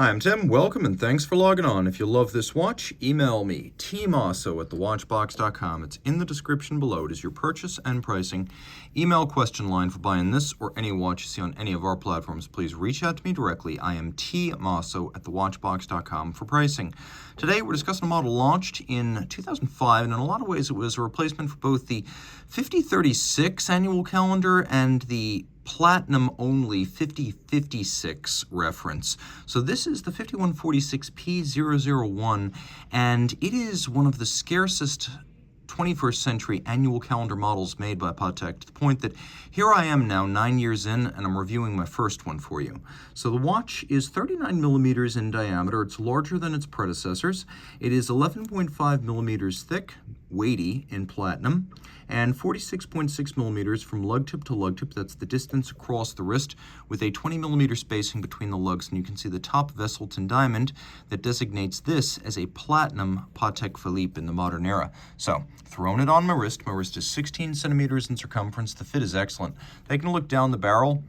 Hi, I'm Tim. Welcome and thanks for logging on. If you love this watch, email me, tmosso@thewatchbox.com. It's in the description below. It is your purchase and pricing email question line for buying this or any watch you see on any of our platforms. Please reach out to me directly. I am tmosso@thewatchbox.com for pricing. Today we're discussing a model launched in 2005, and in a lot of ways it was a replacement for both the 5036 annual calendar and the platinum only 5056 reference. So this is the 5146P-001, and it is one of the scarcest 21st century annual calendar models made by Patek, to the point that here I am now 9 years in and I'm reviewing my first one for you. So the watch is 39 millimeters in diameter. It's larger than its predecessors. It is 11.5 millimeters thick, weighty in platinum, and 46.6 millimeters from lug tip to lug tip. That's the distance across the wrist, with a 20 millimeter spacing between the lugs. And you can see the top Vesselton diamond that designates this as a platinum Patek Philippe in the modern era. So, throwing it on my wrist is 16 centimeters in circumference. The fit is excellent. Taking a look down the barrel,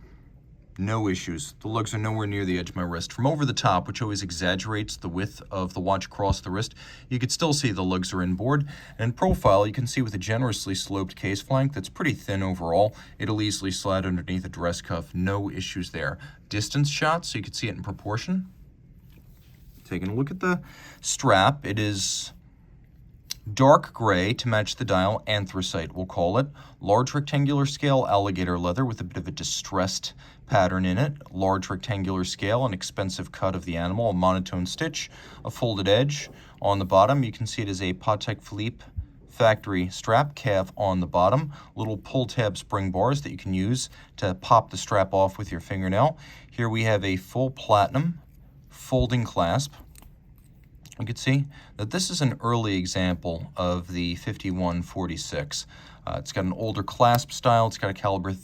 no issues. The lugs are nowhere near the edge of my wrist. From over the top, which always exaggerates the width of the watch across the wrist, you can still see the lugs are inboard. And in profile, you can see with a generously sloped case flank that's pretty thin overall, it'll easily slide underneath a dress cuff. No issues there. Distance shot, so you can see it in proportion. Taking a look at the strap, it is dark gray to match the dial, anthracite we'll call it. Large rectangular scale, alligator leather with a bit of a distressed pattern in it. Large rectangular scale, an expensive cut of the animal, a monotone stitch, a folded edge. On the bottom, you can see it is a Patek Philippe factory strap, calf on the bottom. Little pull tab spring bars that you can use to pop the strap off with your fingernail. Here we have a full platinum folding clasp. You can see that this is an early example of the 5146. It's got an older clasp style. It's got a caliber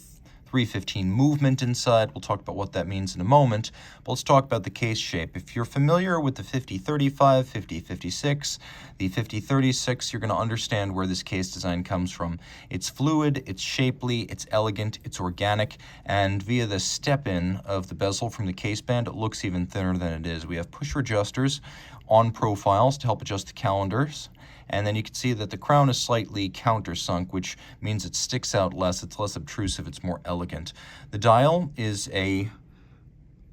315 movement inside. We'll talk about what that means in a moment, but let's talk about the case shape. If you're familiar with the 5035, 5056, the 5036, you're going to understand where this case design comes from. It's fluid, it's shapely, it's elegant, it's organic, and via the step-in of the bezel from the case band, it looks even thinner than it is. We have pusher adjusters on profiles to help adjust the calendars. And then you can see that the crown is slightly countersunk, which means it sticks out less. It's less obtrusive. It's more elegant. The dial is a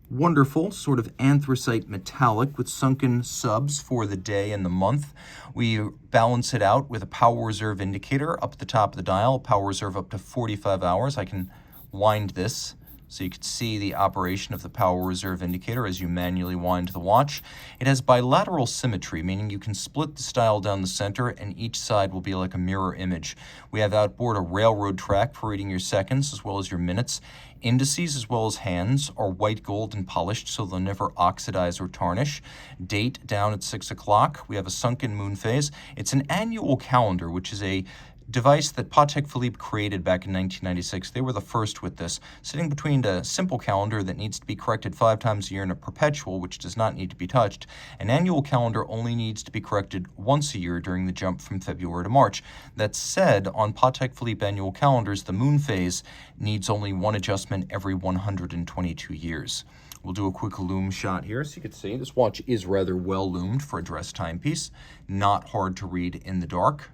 wonderful sort of anthracite metallic with sunken subs for the day and the month. We balance it out with a power reserve indicator up at the top of the dial, power reserve up to 45 hours. I can wind this so you can see the operation of the power reserve indicator as you manually wind the watch. It has bilateral symmetry, meaning you can split the dial down the center and each side will be like a mirror image. We have outboard a railroad track for reading your seconds as well as your minutes. Indices as well as hands are white gold and polished, so they'll never oxidize or tarnish. Date down at 6 o'clock. We have a sunken moon phase. It's an annual calendar, which is a device that Patek Philippe created back in 1996. They were the first with this, sitting between a simple calendar that needs to be corrected 5 times a year and a perpetual, which does not need to be touched. An annual calendar only needs to be corrected once a year during the jump from February to March. That said, on Patek Philippe annual calendars, the moon phase needs only one adjustment every 122 years. We'll do a quick loom shot here so you can see this watch is rather well loomed for a dress timepiece. Not hard to read in the dark.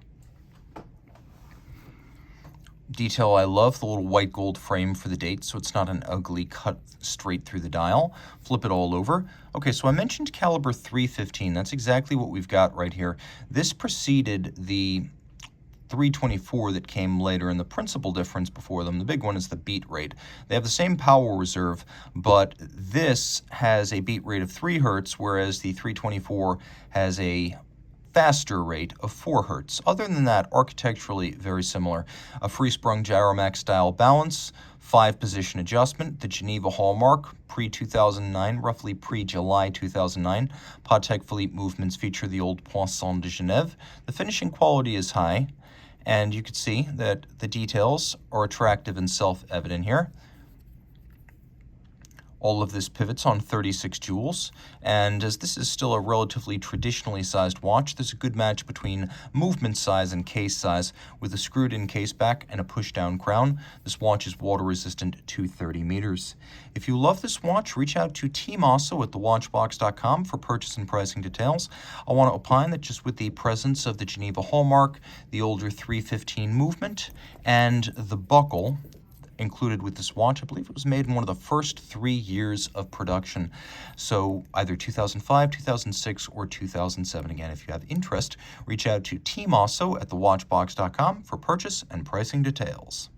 Detail I love, the little white gold frame for the date, so it's not an ugly cut straight through the dial. Flip it all over. Okay, so I mentioned caliber 315. That's exactly what we've got right here. This preceded the 324 that came later, and the principal difference before them, the big one, is the beat rate. They have the same power reserve, but this has a beat rate of 3 hertz, whereas the 324 has a faster rate of 4 hertz. Other than that, architecturally very similar. A free-sprung gyromax style balance, 5-position adjustment, the Geneva hallmark, pre-2009, roughly pre-July 2009. Patek Philippe movements feature the old Poisson de Genève. The finishing quality is high, and you can see that the details are attractive and self-evident here. All of this pivots on 36 jewels, and as this is still a relatively traditionally sized watch, there's a good match between movement size and case size. With a screwed-in case back and a push-down crown, this watch is water-resistant to 30 meters. If you love this watch, reach out to Team Mosso at thewatchbox.com for purchase and pricing details. I want to opine that just with the presence of the Geneva hallmark, the older 315 movement, and the buckle included with this watch, I believe it was made in one of the first 3 years of production. So either 2005, 2006, or 2007. Again, if you have interest, reach out to Team Mosso at thewatchbox.com for purchase and pricing details.